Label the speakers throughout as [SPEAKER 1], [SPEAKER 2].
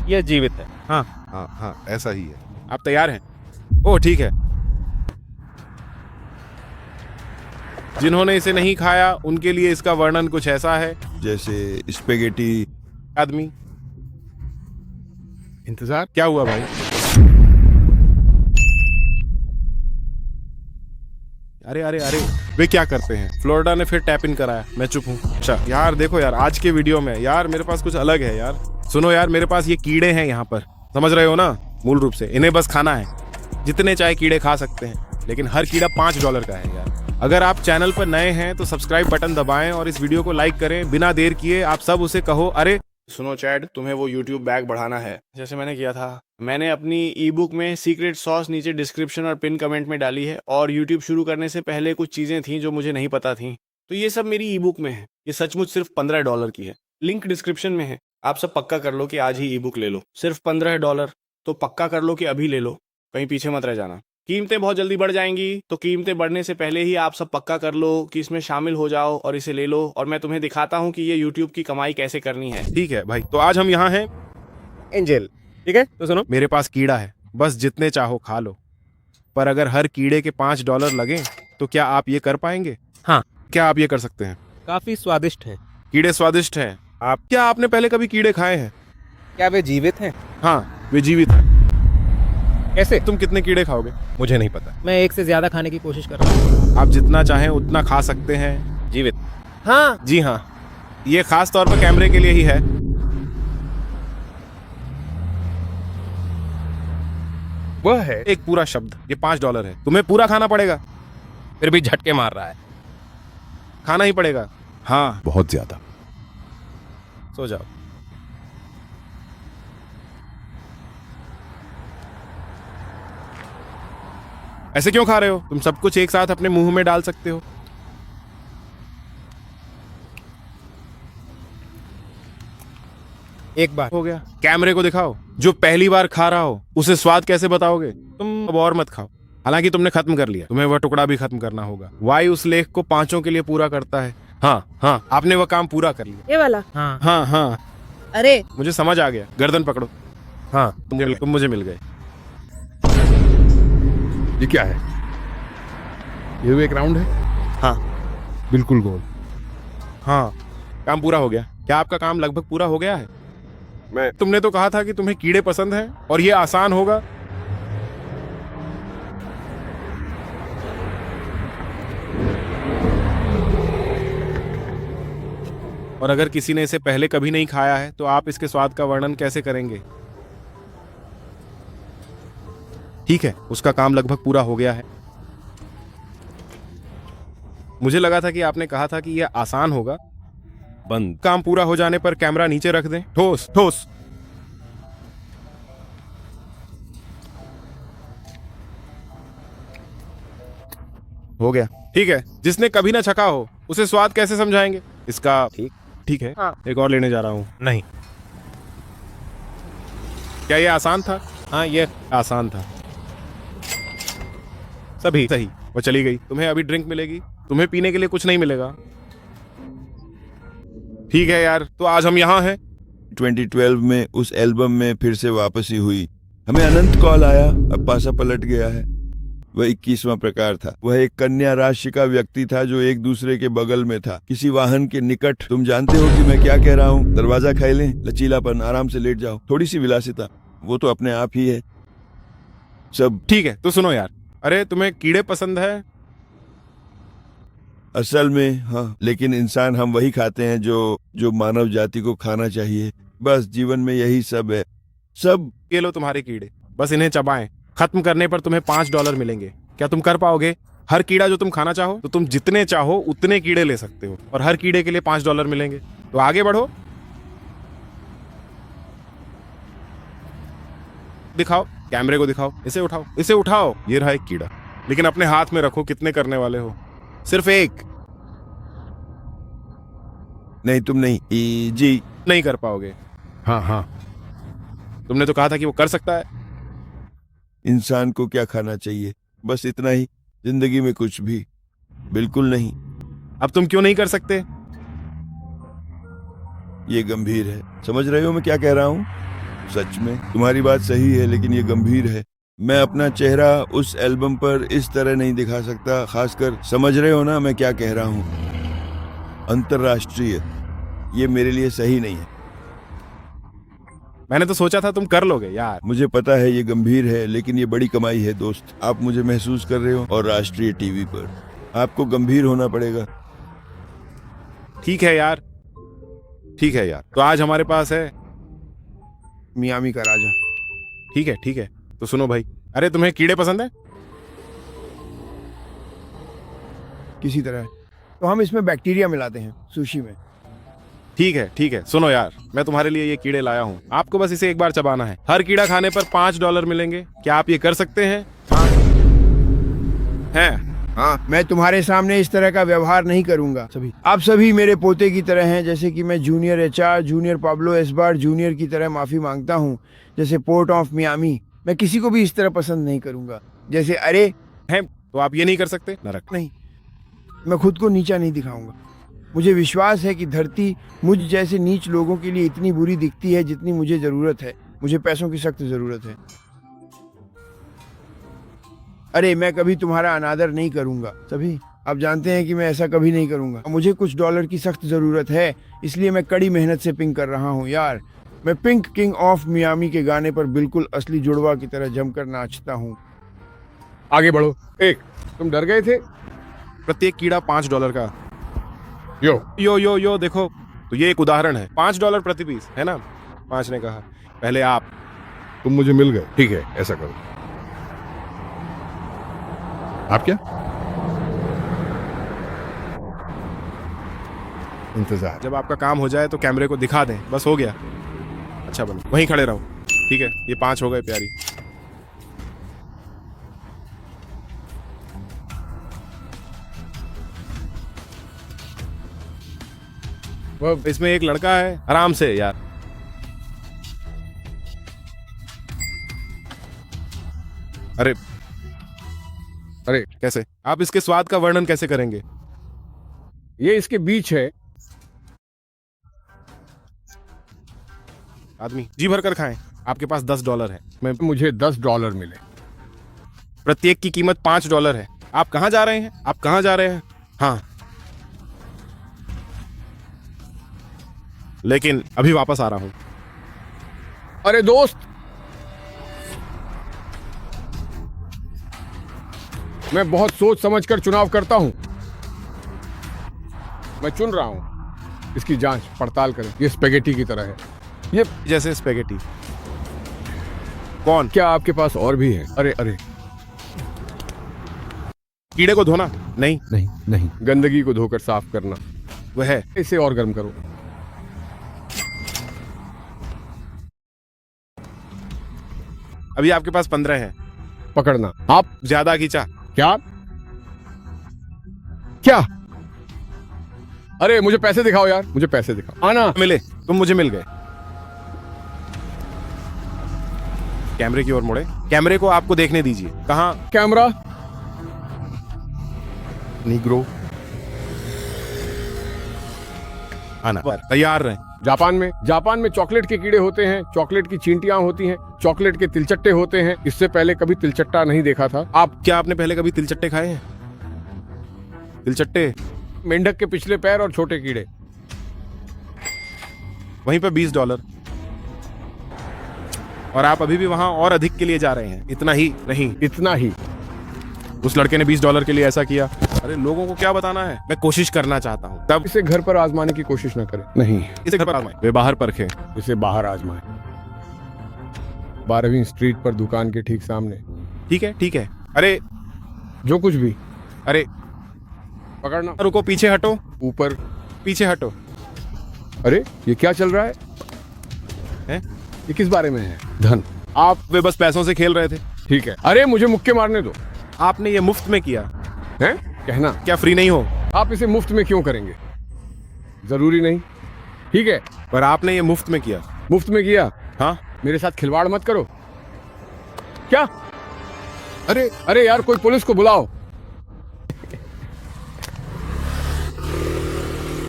[SPEAKER 1] ये जीवित है।
[SPEAKER 2] हाँ हाँ हाँ, ऐसा ही है। आप तैयार हैं? ओह ठीक है। जिन्होंने इसे नहीं खाया उनके लिए इसका वर्णन कुछ ऐसा है।
[SPEAKER 3] जैसे स्पेगेटी।
[SPEAKER 2] आदमी, इंतजार क्या हुआ भाई? अरे अरे अरे, वे क्या करते हैं? फ्लोरिडा ने फिर टैप इन कराया, मैं चुप हूँ। अच्छा यार देखो यार, आज के वीडियो में यार मेरे पास कुछ अलग है यार। सुनो यार, मेरे पास ये कीड़े हैं यहाँ पर, समझ रहे हो ना? मूल रूप से इन्हें बस खाना है, जितने चाहे कीड़े खा सकते हैं, लेकिन हर कीड़ा $5 का है यार। अगर आप चैनल पर नए हैं तो सब्सक्राइब बटन दबाएं और इस वीडियो को लाइक करें। बिना देर किए आप सब उसे कहो, अरे सुनो चैड, तुम्हें वो YouTube बैग बढ़ाना है जैसे मैंने किया था। मैंने अपनी ई बुक में सीक्रेट सॉस नीचे डिस्क्रिप्शन और पिन कमेंट में डाली है, और YouTube शुरू करने से पहले कुछ चीजें थी जो मुझे नहीं पता थी, तो ये सब मेरी ई बुक में है। ये सचमुच सिर्फ $15 की है, लिंक डिस्क्रिप्शन में है। आप सब पक्का कर लो कि आज ही ई बुक ले लो, सिर्फ $15। तो पक्का कर लो कि अभी ले लो, कहीं पीछे मत रह जाना। कीमतें बहुत जल्दी बढ़ जाएंगी, तो कीमतें बढ़ने से पहले ही आप सब पक्का कर लो कि इसमें शामिल हो जाओ और इसे ले लो, और मैं तुम्हें दिखाता हूँ कि ये YouTube की कमाई कैसे करनी है। ठीक है भाई, तो आज हम यहाँ हैं एंजल, ठीक है? तो सुनो, मेरे पास कीड़ा है, बस जितने चाहो खा लो, पर अगर हर कीड़े के $5 लगे तो क्या आप ये कर पाएंगे?
[SPEAKER 1] हाँ।
[SPEAKER 2] क्या आप ये कर सकते हैं?
[SPEAKER 1] काफी स्वादिष्ट है।
[SPEAKER 2] कीड़े स्वादिष्ट हैं। क्या आपने पहले कभी कीड़े खाए हैं?
[SPEAKER 1] क्या वे जीवित हैं?
[SPEAKER 2] हाँ, वे जीवित हैं।
[SPEAKER 1] कैसे?
[SPEAKER 2] तुम कितने कीड़े खाओगे?
[SPEAKER 1] मुझे नहीं पता, मैं एक से ज्यादा खाने की कोशिश कर रहा हूँ।
[SPEAKER 2] आप जितना चाहें उतना खा सकते हैं।
[SPEAKER 1] जीवित? हाँ
[SPEAKER 2] जी हाँ, ये खास तौर पर कैमरे के लिए ही है।
[SPEAKER 1] वह है
[SPEAKER 2] एक पूरा शब्द, ये $5 है, तुम्हें पूरा खाना पड़ेगा।
[SPEAKER 1] फिर भी झटके मार रहा है।
[SPEAKER 2] खाना ही पड़ेगा। हाँ,
[SPEAKER 3] बहुत ज्यादा।
[SPEAKER 2] सो जाओ। ऐसे क्यों खा रहे हो? तुम सब कुछ एक साथ अपने मुंह में डाल सकते हो।
[SPEAKER 1] एक बार
[SPEAKER 2] हो गया। कैमरे को दिखाओ, जो पहली बार खा रहा हो उसे स्वाद कैसे बताओगे? तुम अब और मत खाओ, हालांकि तुमने खत्म कर लिया, तुम्हें वह टुकड़ा भी खत्म करना होगा। वाई उस लेख को 5 के लिए पूरा करता है। हाँ हाँ, आपने वह काम पूरा कर लिया।
[SPEAKER 4] ये वाला?
[SPEAKER 1] हाँ
[SPEAKER 2] हाँ हाँ,
[SPEAKER 4] अरे
[SPEAKER 2] मुझे समझ आ गया। गर्दन पकड़ो। हाँ, तुम मुझे मिल गए।
[SPEAKER 3] ये क्या है? ये भी एक राउंड है?
[SPEAKER 2] हाँ
[SPEAKER 3] बिल्कुल गोल।
[SPEAKER 2] हाँ, काम पूरा हो गया। क्या आपका काम लगभग पूरा हो गया है? तुमने तो कहा था कि तुम्हें कीड़े पसंद हैं और ये आसान होगा। और अगर किसी ने इसे पहले कभी नहीं खाया है तो आप इसके स्वाद का वर्णन कैसे करेंगे? ठीक है, उसका काम लगभग पूरा हो गया है। मुझे लगा था कि आपने कहा था कि यह आसान होगा। बंद। काम पूरा हो जाने पर कैमरा नीचे रख दें। ठोस ठोस। हो गया। ठीक है, जिसने कभी ना छका हो उसे स्वाद कैसे समझाएंगे इसका? ठीक है। हाँ। एक और लेने जा रहा हूं।
[SPEAKER 1] नहीं।
[SPEAKER 2] क्या ये आसान था?
[SPEAKER 1] हाँ ये
[SPEAKER 2] आसान था। सभी सही। वो चली गई। तुम्हें अभी ड्रिंक मिलेगी, तुम्हें पीने के लिए कुछ नहीं मिलेगा। ठीक है यार, तो आज हम यहाँ हैं।
[SPEAKER 3] 2012 में उस एल्बम में फिर से वापसी हुई। हमें अनंत कॉल आया, अब पासा पलट गया है। वह 21वां प्रकार था। वह एक कन्या राशि का व्यक्ति था जो एक दूसरे के बगल में था, किसी वाहन के निकट। तुम जानते हो कि मैं क्या कह रहा हूँ? दरवाजा खाइलें, लचीलापन, आराम से लेट जाओ, थोड़ी सी विलासिता, वो तो अपने आप ही है सब।
[SPEAKER 2] ठीक है, तो सुनो यार। अरे तुम्हें कीड़े पसंद है?
[SPEAKER 3] असल में हाँ, लेकिन इंसान हम वही खाते हैं जो मानव जाति को खाना चाहिए। बस जीवन में यही सब है। सब।
[SPEAKER 2] ये लो तुम्हारे कीड़े, बस इन्हें चबाएं। खत्म करने पर तुम्हें $5 मिलेंगे। क्या तुम कर पाओगे? हर कीड़ा जो तुम खाना चाहो, तो तुम जितने चाहो उतने कीड़े ले सकते हो, और हर कीड़े के लिए $5 मिलेंगे। तो आगे बढ़ो, दिखाओ, कैमरे को दिखाओ। इसे उठाओ, इसे उठाओ। ये रहा एक कीड़ा, लेकिन अपने हाथ में रखो। कितने करने वाले हो? सिर्फ एक।
[SPEAKER 3] नहीं, तुम नहीं। जी
[SPEAKER 2] नहीं कर पाओगे।
[SPEAKER 3] हाँ हाँ।
[SPEAKER 2] तुमने तो कहा था कि वो कर सकता है।
[SPEAKER 3] इंसान को क्या खाना चाहिए? बस इतना ही, जिंदगी में कुछ भी। बिल्कुल नहीं।
[SPEAKER 2] अब तुम क्यों नहीं कर सकते?
[SPEAKER 3] ये गंभीर है। समझ रहे हो मैं क्या कह रहा हूँ? सच में तुम्हारी बात सही है, लेकिन ये गंभीर है। मैं अपना चेहरा उस एल्बम पर इस तरह नहीं दिखा सकता, खासकर समझ रहे हो ना मैं क्या कह रहा हूँ। अंतरराष्ट्रीय, ये मेरे लिए सही नहीं है।
[SPEAKER 2] मैंने तो सोचा था तुम कर लोगे यार।
[SPEAKER 3] मुझे पता है ये गंभीर है, लेकिन ये बड़ी कमाई है दोस्त। आप मुझे महसूस कर रहे हो, और राष्ट्रीय टीवी पर आपको गंभीर होना पड़ेगा।
[SPEAKER 2] ठीक है यार, ठीक है यार। तो आज हमारे पास है
[SPEAKER 4] मियामी का राजा।
[SPEAKER 2] ठीक है, ठीक है। तो सुनो भाई, अरे तुम्हें कीड़े पसंद है?
[SPEAKER 4] किसी तरह तो हम इसमें बैक्टीरिया मिलाते हैं सुशी में।
[SPEAKER 2] ठीक है, ठीक है। सुनो यार, मैं तुम्हारे लिए ये कीड़े लाया हूँ। आपको बस इसे एक बार चबाना है। हर कीड़ा खाने पर $5 मिलेंगे। क्या आप ये कर सकते हैं? हैं?
[SPEAKER 4] हाँ, मैं तुम्हारे सामने इस तरह का व्यवहार नहीं करूंगा। आप सभी मेरे पोते की तरह हैं, जैसे कि मैं जूनियर एचआर, जूनियर पाब्लो एस्बार जूनियर की तरह माफी मांगता हूँ, जैसे पोर्ट ऑफ मियामी। मैं किसी को भी इस तरह पसंद नहीं करूंगा, जैसे अरे
[SPEAKER 2] हैं? तो आप ये नहीं कर सकते? नरक।
[SPEAKER 4] नहीं, मैं खुद को नीचा नहीं दिखाऊंगा। मुझे विश्वास है कि धरती मुझ जैसे नीच लोगों के लिए इतनी बुरी दिखती है जितनी मुझे जरूरत है। मुझे पैसों की सख्त जरूरत है। अरे मैं कभी तुम्हारा अनादर नहीं करूंगा। सभी आप जानते हैं कि मैं ऐसा कभी नहीं करूंगा। मुझे कुछ डॉलर की सख्त जरूरत है, इसलिए मैं कड़ी मेहनत से पिंक कर रहा हूँ यार। मैं पिंक किंग ऑफ मियामी के गाने पर बिल्कुल असली जुड़वा की तरह जमकर नाचता हूँ।
[SPEAKER 5] आगे बढ़ो। एक, तुम डर गए थे?
[SPEAKER 2] प्रत्येक कीड़ा $5 का।
[SPEAKER 5] यो
[SPEAKER 2] यो यो यो देखो, तो ये एक उदाहरण है। $5 प्रति पीस है ना? 5 ने कहा। पहले आप।
[SPEAKER 5] तुम मुझे मिल गए। ठीक है, ऐसा करो। आप क्या? इंतजार।
[SPEAKER 2] जब आपका काम हो जाए तो कैमरे को दिखा दें। बस हो गया। अच्छा बनो, वहीं खड़े रहो। ठीक है, ये 5 हो गए प्यारी।
[SPEAKER 5] वह
[SPEAKER 2] इसमें एक लड़का है, आराम से यार। अरे
[SPEAKER 5] अरे
[SPEAKER 2] कैसे? आप इसके स्वाद का वर्णन कैसे करेंगे?
[SPEAKER 5] ये इसके बीच है।
[SPEAKER 2] आदमी जी भर कर खाएं। आपके पास $10 है।
[SPEAKER 5] मुझे $10 मिले।
[SPEAKER 2] प्रत्येक की कीमत $5 है। आप कहाँ जा रहे हैं? आप कहाँ जा रहे हैं? हाँ, लेकिन अभी वापस आ रहा हूं।
[SPEAKER 5] अरे दोस्त, मैं बहुत सोच समझकर चुनाव करता हूं। मैं चुन रहा हूं। इसकी जांच पड़ताल करें। ये स्पेगेटी की तरह है। ये
[SPEAKER 2] जैसे स्पेगेटी। कौन?
[SPEAKER 5] क्या आपके पास और भी है? अरे अरे
[SPEAKER 2] कीड़े को धोना? नहीं,
[SPEAKER 5] नहीं नहीं, गंदगी को धोकर साफ करना।
[SPEAKER 2] वह है।
[SPEAKER 5] इसे और गर्म करो।
[SPEAKER 2] अभी आपके पास 15 है।
[SPEAKER 5] पकड़ना। आप
[SPEAKER 2] ज्यादा खींचा।
[SPEAKER 5] क्या क्या? अरे मुझे पैसे दिखाओ यार, मुझे पैसे दिखाओ। आना।
[SPEAKER 2] मिले, तुम मुझे मिल गए। कैमरे की ओर मुड़े। कैमरे को आपको देखने दीजिए। कहाँ?
[SPEAKER 5] कैमरा।
[SPEAKER 2] नीग्रो। आना। तैयार रहें।
[SPEAKER 5] जापान में चॉकलेट के कीड़े होते हैं, चॉकलेट की चींटियां होती हैं, चॉकलेट के तिलचट्टे होते हैं। इससे पहले कभी तिलचट्टा नहीं देखा था।
[SPEAKER 2] क्या आपने पहले कभी तिलचट्टे खाए हैं? तिलचट्टे?
[SPEAKER 5] मेंढक के पिछले पैर और छोटे कीड़े।
[SPEAKER 2] वहीं पे $20। और आप अभी भी वहां और अधिक के लिए जा रहे हैं। इतना ही नहीं।
[SPEAKER 5] इतना ही।
[SPEAKER 2] उस लड़के ने $20 के लिए ऐसा किया। अरे लोगों को क्या बताना है? मैं कोशिश करना चाहता हूँ। तब
[SPEAKER 5] इसे घर पर आजमाने की कोशिश न करें। नहीं,
[SPEAKER 2] इसे घर पर आजमाएं। वे बाहर परखें।
[SPEAKER 5] इसे बाहर आजमाएं। 12वीं स्ट्रीट पर दुकान के ठीक सामने।
[SPEAKER 2] ठीक है, ठीक है। अरे
[SPEAKER 5] जो कुछ भी।
[SPEAKER 2] अरे
[SPEAKER 5] पकड़ना।
[SPEAKER 2] रुको, पीछे हटो।
[SPEAKER 5] ऊपर।
[SPEAKER 2] पीछे हटो।
[SPEAKER 5] अरे ये क्या चल रहा है?
[SPEAKER 2] हैं?
[SPEAKER 5] ये किस बारे में है? धन।
[SPEAKER 2] वे बस पैसों से खेल रहे थे।
[SPEAKER 5] ठीक है। अरे मुझे मुक्के मारने दो।
[SPEAKER 2] आपने ये मुफ्त में किया
[SPEAKER 5] हैं? कहना।
[SPEAKER 2] क्या फ्री नहीं हो?
[SPEAKER 5] आप इसे मुफ्त में क्यों करेंगे? जरूरी नहीं। ठीक है,
[SPEAKER 2] पर आपने ये मुफ्त में किया।
[SPEAKER 5] मुफ्त में किया।
[SPEAKER 2] हाँ,
[SPEAKER 5] मेरे साथ खिलवाड़ मत करो। क्या? अरे अरे यार, कोई पुलिस को बुलाओ।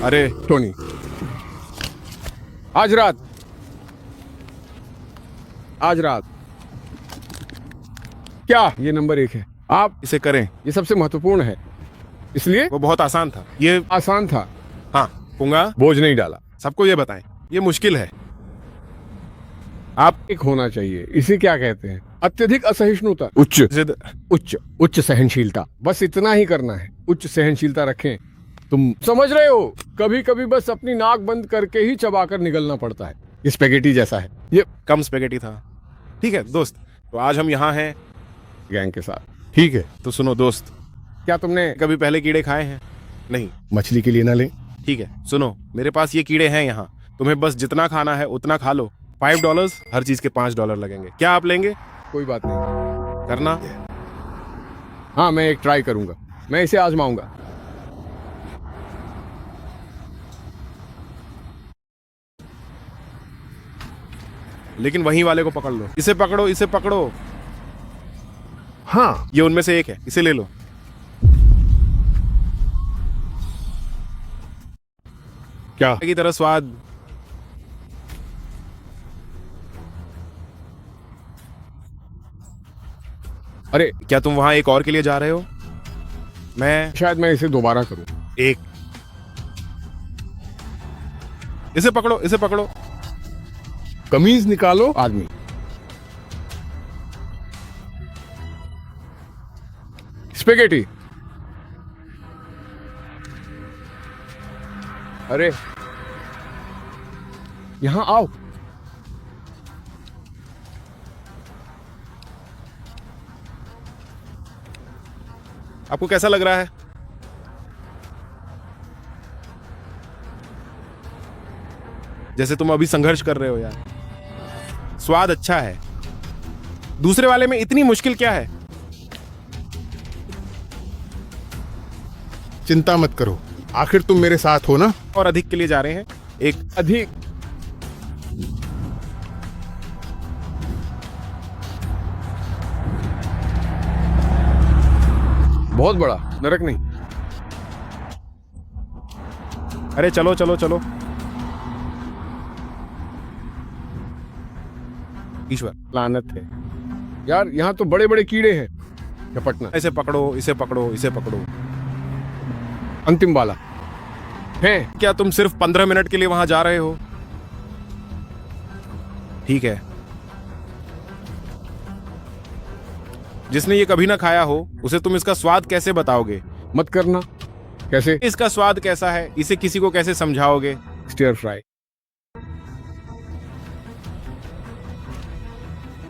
[SPEAKER 2] अरे
[SPEAKER 5] टोनी, आज रात आज रात। क्या ये नंबर 1 है? आप
[SPEAKER 2] इसे करें।
[SPEAKER 5] ये सबसे महत्वपूर्ण है, इसलिए
[SPEAKER 2] वो बहुत आसान था ये।
[SPEAKER 5] आसान था,
[SPEAKER 2] हाँ पूंगा,
[SPEAKER 5] बोझ नहीं डाला।
[SPEAKER 2] सबको ये बताएं, ये मुश्किल है। आप
[SPEAKER 5] एक होना चाहिए, इसे क्या कहते हैं? अत्यधिक असहिष्णुता, उच्च
[SPEAKER 2] जिद,
[SPEAKER 5] उच्च सहनशीलता। बस इतना ही करना है, उच्च सहनशीलता रखें। तुम समझ रहे हो, कभी कभी बस अपनी नाक बंद करके ही चबाकर निगलना पड़ता है। ये स्पेगेटी जैसा है, ये
[SPEAKER 2] कम स्पेगेटी था। ठीक है दोस्त, तो आज हम यहाँ हैं
[SPEAKER 5] गैंग के साथ। ठीक है,
[SPEAKER 2] तो सुनो दोस्त,
[SPEAKER 5] क्या तुमने
[SPEAKER 2] कभी पहले कीड़े खाए हैं? नहीं।
[SPEAKER 5] मछली के लिए ना लें?
[SPEAKER 2] ठीक है सुनो, मेरे पास ये कीड़े हैं यहाँ, तुम्हें बस जितना खाना है उतना खा लो। $5, हर चीज के $5 लगेंगे। क्या आप लेंगे?
[SPEAKER 5] कोई बात नहीं,
[SPEAKER 2] करना?
[SPEAKER 5] हाँ मैं एक ट्राई करूंगा, मैं इसे आजमाऊंगा।
[SPEAKER 2] लेकिन वहीं वाले को पकड़ लो। इसे पकड़ो, इसे पकड़ो।
[SPEAKER 5] हाँ
[SPEAKER 2] ये उनमें से एक है, इसे ले लो।
[SPEAKER 5] क्या?
[SPEAKER 2] की तरह स्वाद।
[SPEAKER 5] अरे
[SPEAKER 2] क्या तुम वहां एक और के लिए जा रहे हो? मैं
[SPEAKER 5] शायद मैं इसे दोबारा करूं।
[SPEAKER 2] एक, इसे पकड़ो, इसे पकड़ो।
[SPEAKER 5] कमीज निकालो आदमी। स्पेगेटी। अरे यहां आओ।
[SPEAKER 2] आपको कैसा लग रहा है? जैसे तुम अभी संघर्ष कर रहे हो यार। स्वाद अच्छा है, दूसरे वाले में इतनी मुश्किल क्या है?
[SPEAKER 6] चिंता मत करो, आखिर तुम मेरे साथ हो ना।
[SPEAKER 2] और अधिक के लिए जा रहे हैं। एक,
[SPEAKER 5] अधिक। बहुत बड़ा नरक नहीं।
[SPEAKER 2] अरे चलो चलो चलो। ईश्वर
[SPEAKER 5] लानत है यार, यहाँ तो बड़े बड़े कीड़े हैं। झपटना।
[SPEAKER 2] इसे पकड़ो, इसे पकड़ो, इसे पकड़ो।
[SPEAKER 5] अंतिम वाला है।
[SPEAKER 2] क्या तुम सिर्फ 15 मिनट के लिए वहां जा रहे हो? ठीक है, जिसने ये कभी ना खाया हो उसे तुम इसका स्वाद कैसे बताओगे?
[SPEAKER 5] मत करना। कैसे?
[SPEAKER 2] इसका स्वाद कैसा है इसे किसी को कैसे समझाओगे?
[SPEAKER 5] Steer fry.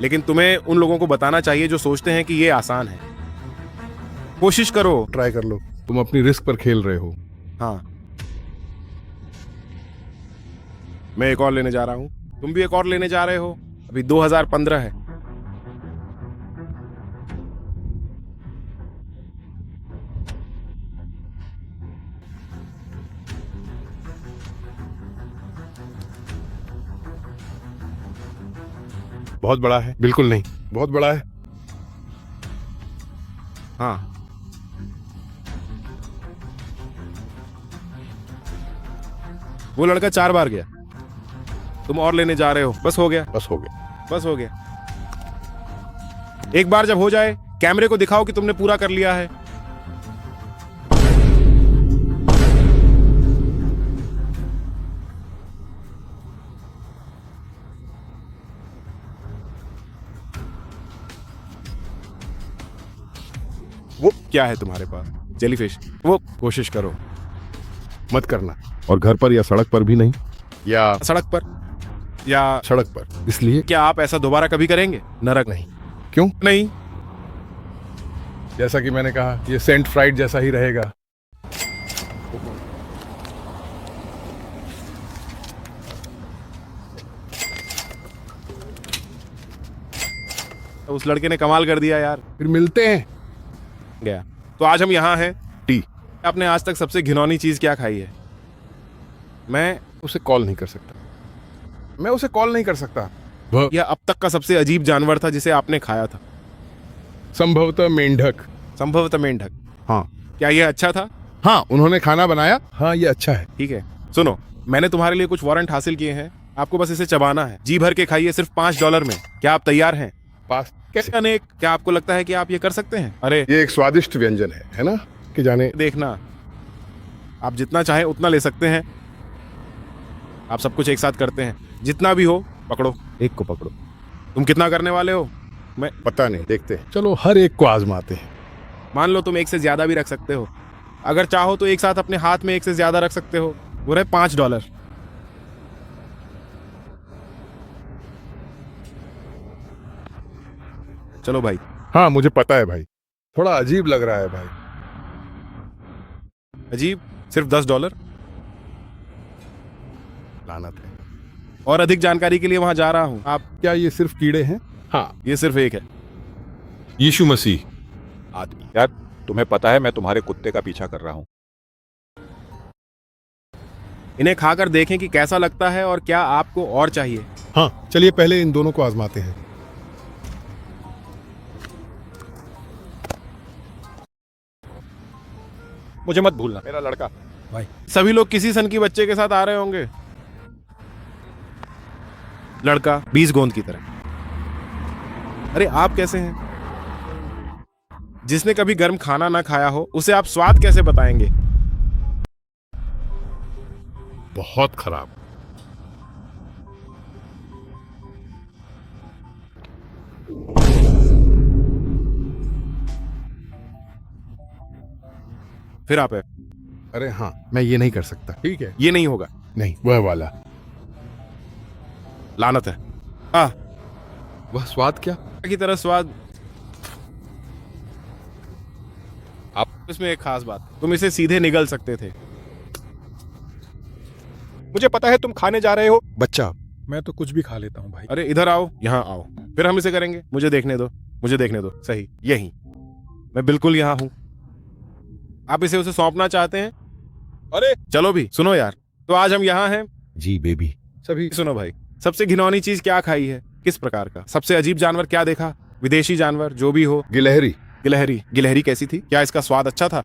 [SPEAKER 2] लेकिन तुम्हें उन लोगों को बताना चाहिए जो सोचते हैं कि ये आसान है। कोशिश करो।
[SPEAKER 6] ट्राई कर लो।
[SPEAKER 5] तुम अपनी रिस्क पर खेल रहे हो।
[SPEAKER 2] हाँ, मैं एक और लेने जा रहा हूं, तुम भी एक और लेने जा रहे हो। अभी 2015 है।
[SPEAKER 6] बहुत बड़ा है। बिल्कुल नहीं, बहुत बड़ा है।
[SPEAKER 2] हाँ, वो लड़का 4 बार गया, तुम और लेने जा रहे हो। बस हो गया,
[SPEAKER 6] बस हो गया।
[SPEAKER 2] बस हो गया। एक बार जब हो जाए कैमरे को दिखाओ कि तुमने पूरा कर लिया है। वो क्या है तुम्हारे पास? जेलीफिश। वो कोशिश करो।
[SPEAKER 6] मत करना। और घर पर या सड़क पर भी नहीं, या
[SPEAKER 2] सड़क पर या
[SPEAKER 6] सड़क पर। इसलिए
[SPEAKER 2] क्या आप ऐसा दोबारा कभी करेंगे? नरक नहीं।
[SPEAKER 6] क्यों?
[SPEAKER 2] नहीं,
[SPEAKER 6] जैसा कि मैंने कहा, ये सेंट फ्राइड जैसा ही रहेगा।
[SPEAKER 2] उस लड़के ने कमाल कर दिया यार।
[SPEAKER 6] फिर मिलते हैं।
[SPEAKER 2] गया। तो आज हम यहाँ हैं।
[SPEAKER 6] टी।
[SPEAKER 2] आपने आज तक सबसे घिनौनी चीज क्या खाई है? मैं
[SPEAKER 6] उसे कॉल नहीं कर सकता। मैं उसे कॉल नहीं कर सकता।
[SPEAKER 2] यह अब तक का सबसे अजीब जानवर था जिसे आपने खाया था।
[SPEAKER 6] संभवतः मेंढक।
[SPEAKER 2] संभवतः मेंढक।
[SPEAKER 6] हाँ।
[SPEAKER 2] क्या यह अच्छा था?
[SPEAKER 6] हाँ, उन्होंने खाना बनाया। हाँ, ये अच्छा है।
[SPEAKER 2] ठीक है, सुनो, मैंने तुम्हारे लिए कुछ वारंट हासिल किए हैं। आपको बस इसे चबाना है, जी भर के खाइए, सिर्फ $5 में। क्या आप तैयार हैं?
[SPEAKER 6] पास कैसे?
[SPEAKER 2] अनेक, क्या आपको लगता है कि आप ये कर सकते हैं? अरे
[SPEAKER 6] ये एक स्वादिष्ट व्यंजन है ना? कि जाने
[SPEAKER 2] देखना, आप जितना चाहें उतना ले सकते हैं। आप सब कुछ एक साथ करते हैं, जितना भी हो पकड़ो, एक को पकड़ो। तुम कितना करने वाले हो? मैं
[SPEAKER 6] पता नहीं, देखते हैं। चलो हर एक को आजमाते हैं।
[SPEAKER 2] मान लो तुम एक से ज्यादा भी रख सकते हो, अगर चाहो तो एक साथ अपने हाथ में एक से ज्यादा रख सकते हो। वो रहे $5। चलो भाई।
[SPEAKER 6] हाँ मुझे पता है भाई, थोड़ा अजीब लग रहा है भाई।
[SPEAKER 2] अजीब? सिर्फ $10।
[SPEAKER 6] लानत है।
[SPEAKER 2] और अधिक जानकारी के लिए वहां जा रहा हूं। आप,
[SPEAKER 6] क्या ये सिर्फ कीड़े हैं? हाँ,
[SPEAKER 2] ये सिर्फ एक है।
[SPEAKER 6] यीशु मसीह।
[SPEAKER 7] आदमी यार, तुम्हें पता है मैं तुम्हारे कुत्ते का पीछा कर रहा हूँ।
[SPEAKER 2] इन्हें खाकर देखें कि कैसा लगता है और क्या आपको और चाहिए।
[SPEAKER 6] हाँ चलिए पहले इन दोनों को आजमाते हैं।
[SPEAKER 7] मुझे मत भूलना मेरा लड़का।
[SPEAKER 2] सभी लोग किसी सन की बच्चे के साथ आ रहे होंगे। लड़का 20 गोंद की तरह। अरे आप कैसे हैं? जिसने कभी गर्म खाना ना खाया हो उसे आप स्वाद कैसे बताएंगे?
[SPEAKER 6] बहुत खराब।
[SPEAKER 2] फिर आप है,
[SPEAKER 6] अरे हाँ, मैं ये नहीं कर सकता। ठीक है,
[SPEAKER 2] ये नहीं होगा।
[SPEAKER 6] नहीं वह वाला।
[SPEAKER 2] लानत है।
[SPEAKER 6] वह स्वाद क्या?
[SPEAKER 2] की तरह स्वाद। आप इसमें एक खास बात, तुम इसे सीधे निगल सकते थे।
[SPEAKER 7] मुझे पता है तुम खाने जा रहे हो।
[SPEAKER 6] बच्चा,
[SPEAKER 7] मैं तो कुछ भी खा लेता हूँ भाई।
[SPEAKER 2] अरे इधर आओ, यहाँ आओ, फिर हम इसे करेंगे। मुझे देखने दो, मुझे देखने दो। सही, यही मैं बिल्कुल यहाँ हूं। आप इसे उसे सौंपना चाहते हैं? अरे चलो भी, सुनो यार, तो आज हम यहाँ हैं।
[SPEAKER 6] जी बेबी। सभी
[SPEAKER 2] सुनो भाई, सबसे घिनौनी चीज क्या खाई है? किस प्रकार का? सबसे अजीब जानवर क्या देखा? विदेशी जानवर जो भी हो।
[SPEAKER 6] गिलहरी।
[SPEAKER 2] गिलहरी? गिलहरी कैसी थी? क्या इसका स्वाद अच्छा था?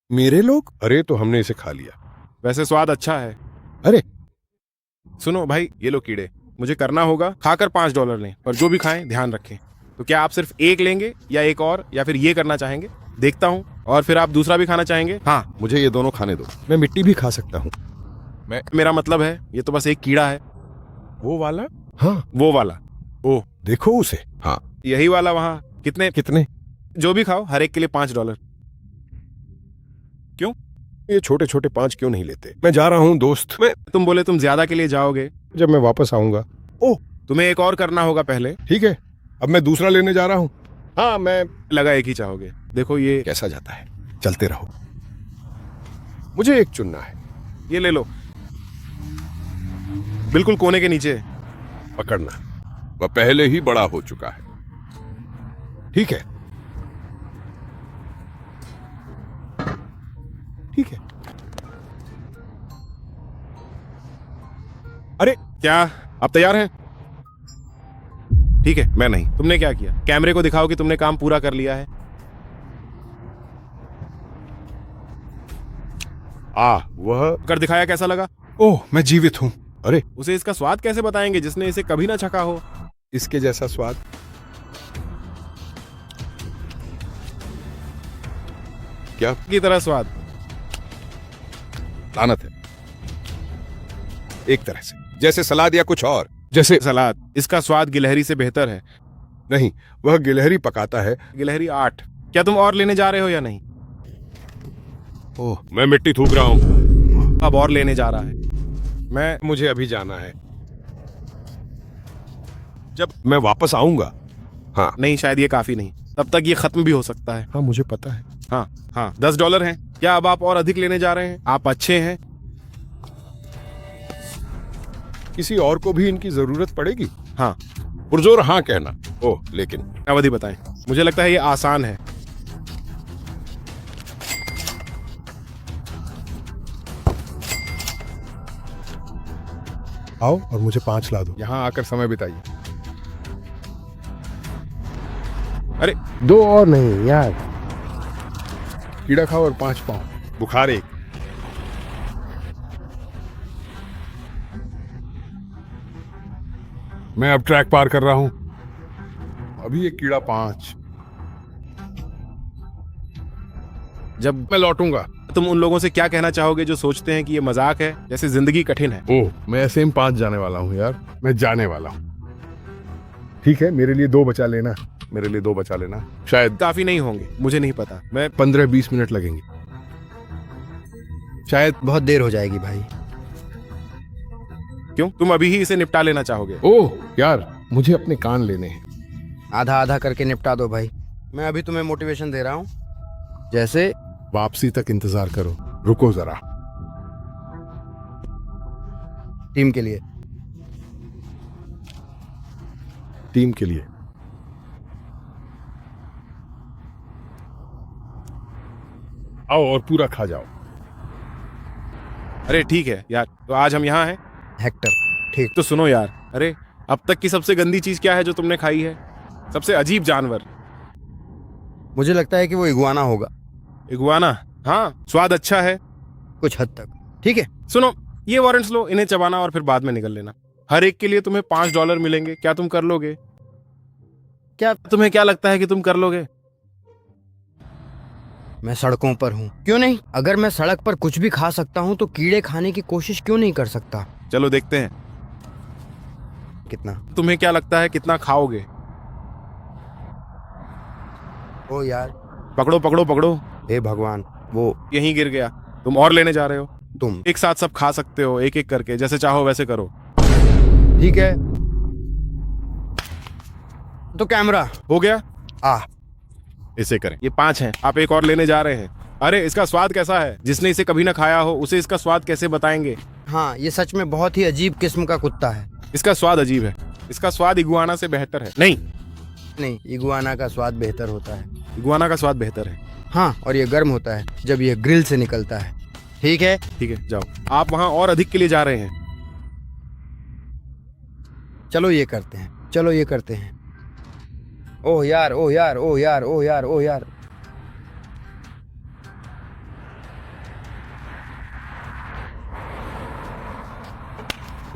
[SPEAKER 6] मेरे लोग? अरे तो हमने इसे खा लिया।
[SPEAKER 2] वैसे स्वाद अच्छा है।
[SPEAKER 6] अरे
[SPEAKER 2] सुनो भाई, ये लो कीड़े, मुझे करना होगा। खाकर $5 लें, पर जो भी खाएं ध्यान रखें। तो क्या आप सिर्फ एक लेंगे या एक और, या फिर ये करना चाहेंगे? देखता हूं। और फिर आप दूसरा भी खाना चाहेंगे? हाँ,
[SPEAKER 6] मुझे ये दोनों खाने दो, मैं मिट्टी भी खा सकता हूँ।
[SPEAKER 2] मेरा मतलब है ये तो बस एक कीड़ा है।
[SPEAKER 6] वो वाला? हाँ
[SPEAKER 2] वो वाला। ओ,
[SPEAKER 6] देखो उसे। हाँ
[SPEAKER 2] यही वाला वहां। कितने?
[SPEAKER 6] कितने?
[SPEAKER 2] जो भी खाओ, हर एक के लिए $5। क्यों?
[SPEAKER 6] ये छोटे छोटे 5 क्यों नहीं लेते? मैं जा रहा हूँ दोस्त।
[SPEAKER 2] तुम बोले तुम ज्यादा के लिए जाओगे।
[SPEAKER 6] जब मैं वापस आऊंगा। ओह
[SPEAKER 2] तुम्हें एक और करना होगा पहले।
[SPEAKER 6] ठीक है, अब मैं दूसरा लेने जा रहा हूँ। हाँ मैं
[SPEAKER 2] लगा एक ही चाहोगे। देखो ये
[SPEAKER 6] कैसा जाता है, चलते रहो। मुझे एक चुनना है।
[SPEAKER 2] ये ले लो, बिल्कुल कोने के नीचे।
[SPEAKER 6] पकड़ना, वह पहले ही बड़ा हो चुका है। ठीक है, ठीक है।
[SPEAKER 2] अरे क्या आप तैयार हैं? ठीक है, मैं नहीं। तुमने क्या किया? कैमरे को दिखाओ कि तुमने काम पूरा कर लिया है।
[SPEAKER 6] वह
[SPEAKER 2] कर दिखाया, कैसा लगा?
[SPEAKER 6] ओह मैं जीवित हूँ। अरे
[SPEAKER 2] उसे इसका स्वाद कैसे बताएंगे जिसने इसे कभी ना चखा हो?
[SPEAKER 6] इसके जैसा स्वाद। क्या?
[SPEAKER 2] की तरह स्वाद।
[SPEAKER 6] लानत है। एक तरह से जैसे सलाद या कुछ और। जैसे
[SPEAKER 2] सलाद। इसका स्वाद गिलहरी से बेहतर है।
[SPEAKER 6] नहीं, वह गिलहरी पकाता है।
[SPEAKER 2] गिलहरी 8। क्या तुम और लेने जा रहे हो या नहीं?
[SPEAKER 6] ओह मैं मिट्टी थूक रहा हूँ।
[SPEAKER 2] अब और लेने जा रहा है।
[SPEAKER 6] मुझे अभी जाना है, जब मैं वापस आऊंगा। हाँ
[SPEAKER 2] नहीं, शायद ये काफी नहीं, तब तक ये खत्म भी हो सकता है।
[SPEAKER 6] हाँ मुझे पता है।
[SPEAKER 2] हाँ हाँ, $10 हैं। क्या अब आप और अधिक लेने जा रहे हैं? आप अच्छे हैं।
[SPEAKER 6] किसी और को भी इनकी जरूरत पड़ेगी?
[SPEAKER 2] हाँ,
[SPEAKER 6] पुरजोर हाँ कहना। ओह लेकिन
[SPEAKER 2] अवधि बताएं। मुझे लगता है ये आसान है।
[SPEAKER 6] आओ और मुझे 5 ला दो। यहाँ आकर समय बिताइए।
[SPEAKER 2] अरे
[SPEAKER 6] 2 और नहीं यार। कीड़ा खाओ और 5 पाओ। बुखार 1। मैं अब ट्रैक पार कर रहा हूं। अभी एक कीड़ा 5।
[SPEAKER 2] जब
[SPEAKER 6] मैं लौटूंगा।
[SPEAKER 2] तुम उन लोगों से क्या कहना चाहोगे जो सोचते हैं कि ये मजाक है, जैसे जिंदगी कठिन है?
[SPEAKER 6] ओह, मैं ऐसे ही 5 जाने वाला हूं यार। मैं जाने वाला हूं। ठीक है, मेरे लिए 2 बचा लेना। मेरे लिए 2 बचा लेना। शायद
[SPEAKER 2] काफी नहीं होंगे, मुझे नहीं पता। मैं
[SPEAKER 6] 15-20 मिनट लगेंगे। शायद।
[SPEAKER 8] बहुत देर हो जाएगी भाई।
[SPEAKER 2] क्यों, तुम अभी ही इसे निपटा लेना चाहोगे?
[SPEAKER 6] ओह यार, मुझे अपने कान लेने हैं।
[SPEAKER 8] आधा आधा करके निपटा दो भाई। मैं अभी तुम्हें मोटिवेशन दे रहा हूँ। जैसे
[SPEAKER 6] वापसी तक इंतजार करो। रुको जरा।
[SPEAKER 8] टीम के लिए।
[SPEAKER 6] टीम के लिए। आओ और पूरा खा जाओ।
[SPEAKER 2] अरे ठीक है यार, तो आज हम यहाँ हैं।
[SPEAKER 8] हेक्टर। ठीक।
[SPEAKER 2] तो सुनो यार, अरे अब तक की सबसे गंदी चीज क्या है जो तुमने खाई है? सबसे अजीब जानवर?
[SPEAKER 8] मुझे लगता है कि वो इगुआना होगा।
[SPEAKER 2] इगुआना? हाँ, स्वाद अच्छा है
[SPEAKER 8] कुछ हद तक। ठीक है।
[SPEAKER 2] सुनो, ये वारंट्स लो, इन्हें चबाना और फिर बाद में निकल लेना। हर एक के लिए तुम्हें $5 मिलेंगे। क्या तुम कर लोगे?
[SPEAKER 8] क्या
[SPEAKER 2] तुम्हें क्या लगता है कि तुम कर लोगे?
[SPEAKER 8] मैं सड़कों पर हूँ, क्यों नहीं? अगर मैं सड़क पर कुछ भी खा सकता हूँ तो कीड़े खाने की कोशिश क्यों नहीं कर सकता?
[SPEAKER 2] चलो देखते हैं।
[SPEAKER 8] कितना?
[SPEAKER 2] तुम्हें क्या लगता है कितना खाओगे?
[SPEAKER 8] ओ यार,
[SPEAKER 2] पकड़ो पकड़ो पकड़ो।
[SPEAKER 8] हे भगवान, वो
[SPEAKER 2] यहीं गिर गया। तुम और लेने जा रहे हो?
[SPEAKER 8] तुम।
[SPEAKER 2] एक साथ सब खा सकते हो, एक एक करके, जैसे चाहो वैसे करो।
[SPEAKER 8] ठीक है, तो कैमरा
[SPEAKER 2] हो गया?
[SPEAKER 8] आ।
[SPEAKER 2] इसे करें। ये 5 हैं, आप एक और लेने जा रहे हैं। अरे इसका स्वाद कैसा है? जिसने इसे कभी ना खाया हो उसे इसका स्वाद कैसे बताएंगे?
[SPEAKER 8] हाँ, ये सच में बहुत ही अजीब किस्म का कुत्ता है।
[SPEAKER 2] इसका स्वाद अजीब है। इसका स्वाद इगुआना से बेहतर है। नहीं,
[SPEAKER 8] नहीं, इगुआना का स्वाद बेहतर होता है।
[SPEAKER 2] इगुआना का स्वाद बेहतर है।
[SPEAKER 8] हाँ, और ये गर्म होता है जब ये ग्रिल से निकलता है। ठीक है।
[SPEAKER 2] ठीक है, जाओ। आप वहां और अधिक के लिए जा रहे हैं।
[SPEAKER 8] चलो ये करते हैं, चलो ये करते हैं। ओह यार, ओह यार, ओह यार, ओह यार, ओह यार।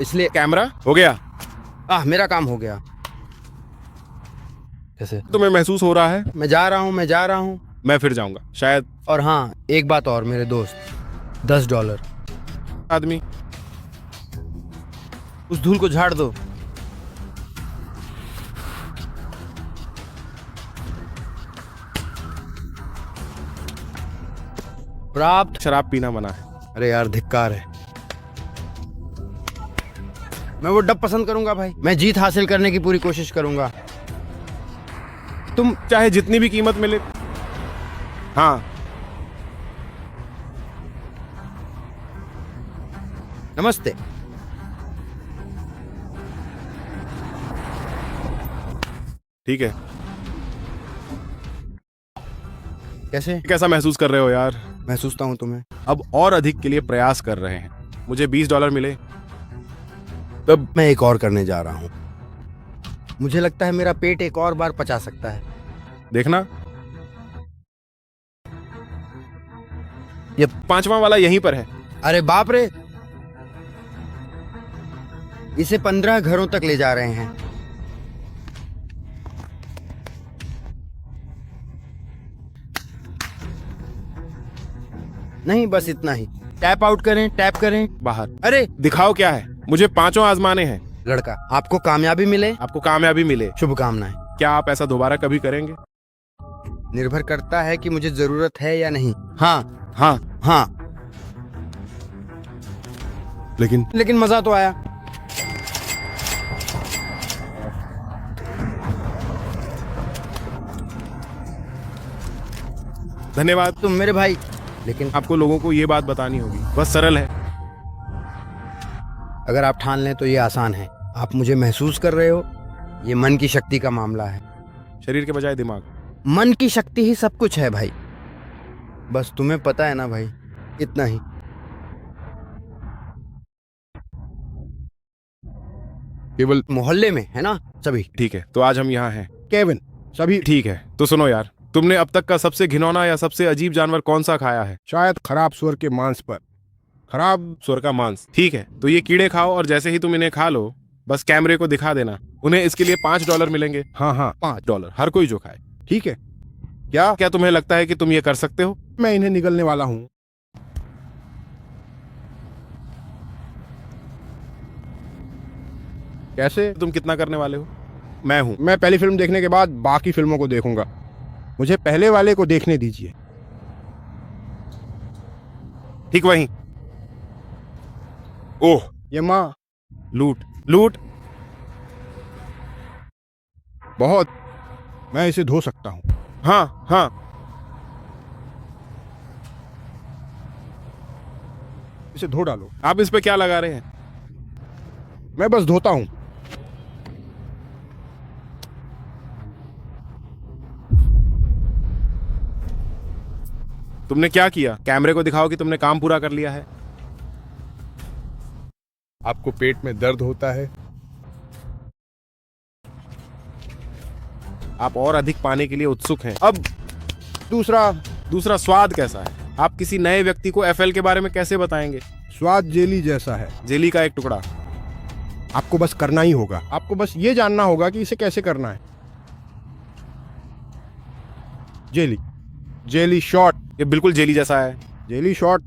[SPEAKER 8] इसलिए
[SPEAKER 2] कैमरा हो गया।
[SPEAKER 8] मेरा काम हो गया। कैसे?
[SPEAKER 2] तुम्हें महसूस हो रहा है?
[SPEAKER 8] मैं जा रहा हूँ, मैं जा रहा हूँ।
[SPEAKER 2] मैं फिर जाऊंगा शायद।
[SPEAKER 8] और हाँ, एक बात और मेरे दोस्त, $10।
[SPEAKER 2] आदमी,
[SPEAKER 8] उस धूल को झाड़ दो। प्राप्त।
[SPEAKER 2] शराब पीना मना है।
[SPEAKER 8] अरे यार, धिक्कार है। मैं वो डब पसंद करूंगा भाई। मैं जीत हासिल करने की पूरी कोशिश करूंगा।
[SPEAKER 2] तुम चाहे जितनी भी कीमत मिले। हाँ,
[SPEAKER 8] नमस्ते।
[SPEAKER 2] ठीक है।
[SPEAKER 8] कैसे
[SPEAKER 2] कैसा महसूस कर रहे हो यार?
[SPEAKER 8] मैं सोचता हूँ तुम्हें।
[SPEAKER 2] अब और अधिक के लिए प्रयास कर रहे हैं। मुझे $20 मिले।
[SPEAKER 8] तब मैं एक और करने जा रहा हूँ। मुझे लगता है मेरा पेट एक और बार पचा सकता है।
[SPEAKER 2] देखना, ये 5वां वाला यहीं पर है।
[SPEAKER 8] अरे बाप रे, इसे 15 घरों तक ले जा रहे हैं। नहीं, बस इतना ही। टैप आउट करें, टैप करें।
[SPEAKER 2] बाहर
[SPEAKER 8] अरे
[SPEAKER 2] दिखाओ क्या है। मुझे 5 आजमाने हैं।
[SPEAKER 8] लड़का, आपको कामयाबी मिले।
[SPEAKER 2] आपको कामयाबी मिले।
[SPEAKER 8] शुभकामनाएं।
[SPEAKER 2] क्या आप ऐसा दोबारा कभी करेंगे?
[SPEAKER 8] निर्भर करता है कि मुझे जरूरत है या नहीं। हाँ
[SPEAKER 2] हाँ।
[SPEAKER 8] हाँ,
[SPEAKER 2] लेकिन
[SPEAKER 8] मजा तो आया।
[SPEAKER 2] धन्यवाद।
[SPEAKER 8] तुम मेरे भाई। लेकिन
[SPEAKER 2] आपको लोगों को ये बात बतानी होगी। बस सरल है।
[SPEAKER 8] अगर आप ठान लें तो ये आसान है। आप मुझे महसूस कर रहे हो। ये मन की शक्ति का मामला है।
[SPEAKER 2] शरीर के बजाय दिमाग।
[SPEAKER 8] मन की शक्ति ही सब कुछ है भाई। बस तुम्हें पता है ना भाई, इतना ही।
[SPEAKER 6] केवल
[SPEAKER 8] मोहल्ले में है ना सभी।
[SPEAKER 2] ठीक है, तो आज हम यहाँ हैं।
[SPEAKER 5] केविन, सभी
[SPEAKER 2] ठीक है, तो सुनो यार, तुमने अब तक का सबसे घिनौना या सबसे अजीब जानवर कौन सा खाया है?
[SPEAKER 5] शायद खराब सुअर के मांस पर। खराब
[SPEAKER 2] सुअर का मांस। ठीक है, तो ये कीड़े खाओ और जैसे ही तुम इन्हें खा लो बस कैमरे को दिखा देना। उन्हें इसके लिए $5 मिलेंगे।
[SPEAKER 6] हाँ हाँ
[SPEAKER 2] $5 हर कोई जो खाए।
[SPEAKER 6] ठीक है। क्या
[SPEAKER 2] क्या तुम्हें लगता है कि तुम ये कर सकते हो?
[SPEAKER 6] मैं इन्हें निगलने वाला हूँ। कैसे?
[SPEAKER 2] तुम कितना करने वाले हो?
[SPEAKER 6] मैं हूँ। मैं पहली फिल्म देखने के बाद बाकी फिल्मों को देखूंगा। मुझे पहले वाले को देखने दीजिए।
[SPEAKER 2] ठीक वहीं। ओह,
[SPEAKER 6] ये माँ
[SPEAKER 2] लूट लूट।
[SPEAKER 6] बहुत। मैं इसे धो सकता हूँ।
[SPEAKER 2] हाँ हाँ,
[SPEAKER 6] इसे धो डालो।
[SPEAKER 2] आप इस पे क्या लगा रहे हैं?
[SPEAKER 6] मैं बस धोता हूँ।
[SPEAKER 2] तुमने क्या किया? कैमरे को दिखाओ कि तुमने काम पूरा कर लिया है।
[SPEAKER 6] आपको पेट में दर्द होता है?
[SPEAKER 2] आप और अधिक पाने के लिए उत्सुक हैं। अब दूसरा स्वाद कैसा है? आप किसी नए व्यक्ति को एफएल के बारे में कैसे बताएंगे?
[SPEAKER 6] स्वाद जेली जैसा है।
[SPEAKER 2] जेली का एक टुकड़ा।
[SPEAKER 6] आपको बस करना ही होगा। आपको बस ये जानना होगा कि इसे कैसे करना है। Jelly shot.
[SPEAKER 2] ये बिल्कुल जेली जैसा है।
[SPEAKER 6] Jelly shot.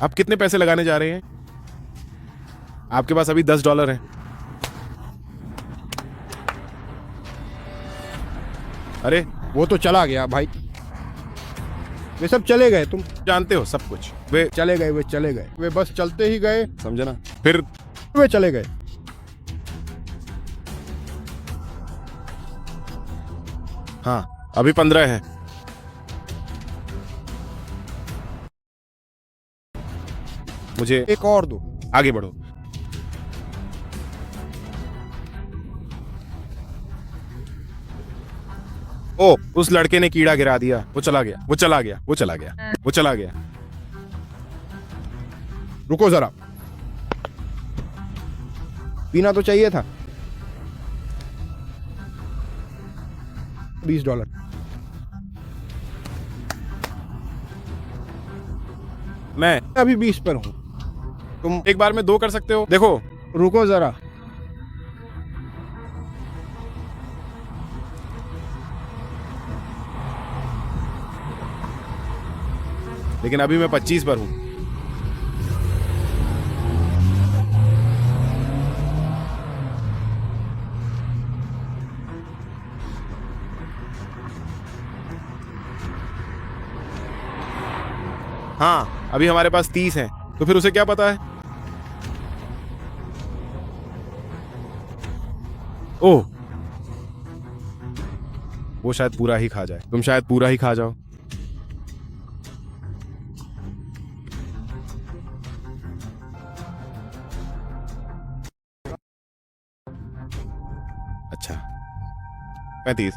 [SPEAKER 2] आप कितने पैसे लगाने जा रहे हैं? आपके पास अभी $10 हैं। अरे
[SPEAKER 6] वो तो चला गया भाई। वे सब चले गए। तुम
[SPEAKER 2] जानते हो सब कुछ। वे
[SPEAKER 6] चले गए। वे बस चलते ही गए।
[SPEAKER 2] समझे ना? फिर
[SPEAKER 6] वे चले गए।
[SPEAKER 2] हाँ, अभी 15 हैं। मुझे
[SPEAKER 6] एक और दो।
[SPEAKER 2] आगे बढ़ो। ओ, उस लड़के ने कीड़ा गिरा दिया। वो चला गया।
[SPEAKER 6] रुको जरा। पीना तो चाहिए था। $20।
[SPEAKER 2] मैं
[SPEAKER 6] अभी 20 पर हूँ।
[SPEAKER 2] तुम एक बार में 2 कर सकते हो। देखो,
[SPEAKER 6] रुको जरा।
[SPEAKER 2] लेकिन अभी मैं 25 पर हूं। हाँ, अभी हमारे पास 30 हैं। तो फिर उसे क्या पता है? ओह, वो शायद पूरा ही खा जाए। तुम शायद पूरा ही खा जाओ। अच्छा, 35।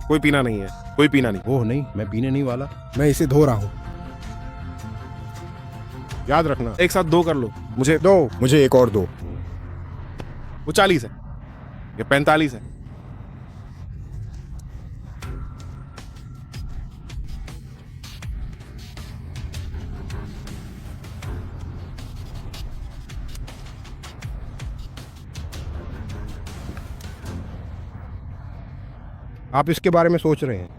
[SPEAKER 2] कोई पीना नहीं है।
[SPEAKER 6] ओह नहीं, मैं पीने नहीं वाला। मैं इसे धो रहा हूँ। याद रखना।
[SPEAKER 2] एक साथ 2 कर लो। मुझे
[SPEAKER 6] मुझे एक और दो।
[SPEAKER 2] वो 40 है, ये 45 है।
[SPEAKER 6] आप इसके बारे में सोच रहे हैं?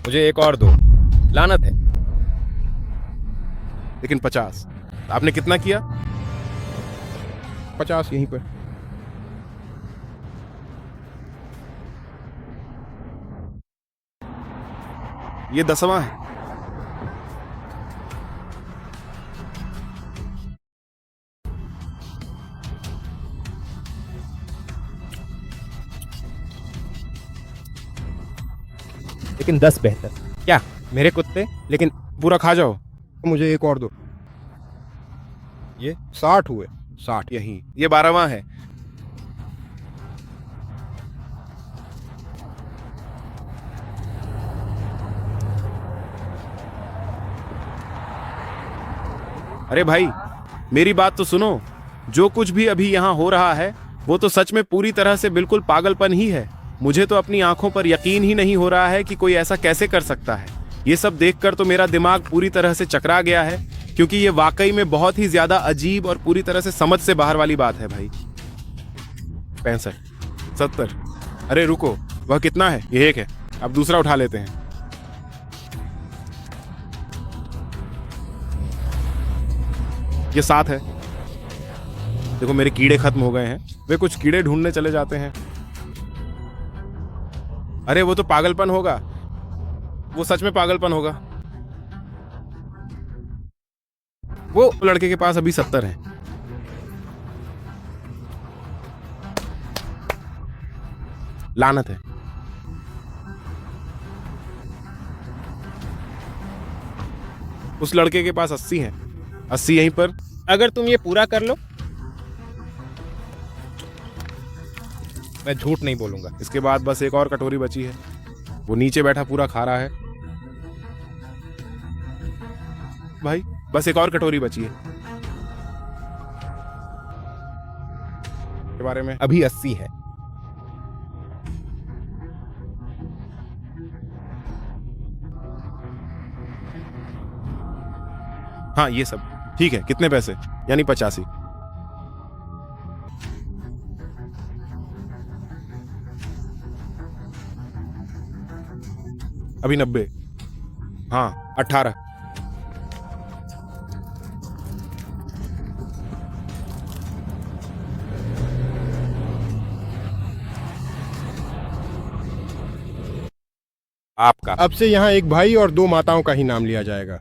[SPEAKER 1] मुझे एक और दो। लानत है।
[SPEAKER 2] लेकिन 50। आपने कितना किया?
[SPEAKER 6] 50 यहीं पर।
[SPEAKER 2] ये 10वां है।
[SPEAKER 1] लेकिन 10 बेहतर। क्या मेरे कुत्ते?
[SPEAKER 2] लेकिन पूरा खा जाओ।
[SPEAKER 6] मुझे एक और दो।
[SPEAKER 2] ये
[SPEAKER 6] 60 हुए। 60।
[SPEAKER 2] यही, ये 12वां है। अरे भाई, मेरी बात तो सुनो। जो कुछ भी अभी यहाँ हो रहा है वो तो सच में पूरी तरह से बिल्कुल पागलपन ही है। मुझे तो अपनी आंखों पर यकीन ही नहीं हो रहा है कि कोई ऐसा कैसे कर सकता है। ये सब देखकर तो मेरा दिमाग पूरी तरह से चकरा गया है, क्योंकि ये वाकई में बहुत ही ज्यादा अजीब और पूरी तरह से समझ से बाहर वाली बात है भाई। 65, 70, अरे रुको, वह कितना है? ये 1 है। अब दूसरा उठा लेते हैं। ये 7 है। देखो मेरे कीड़े खत्म हो गए हैं। वे कुछ कीड़े ढूंढने चले जाते हैं। अरे वो तो पागलपन होगा, वो सच में पागलपन होगा। वो लड़के के पास अभी 70 है। लानत है। उस लड़के के पास 80 है। 80 यहीं पर।
[SPEAKER 1] अगर तुम ये पूरा कर लो, मैं झूठ नहीं बोलूंगा।
[SPEAKER 2] इसके बाद बस एक और कटोरी बची है। वो नीचे बैठा पूरा खा रहा है। भाई बस एक और कटोरी बची है। के बारे में
[SPEAKER 1] अभी 80 है।
[SPEAKER 2] हाँ ये सब ठीक है। कितने पैसे? यानी 85। अभी 90। हाँ 18।
[SPEAKER 1] आपका। अब से यहाँ एक भाई और 2 माताओं का ही नाम लिया जाएगा।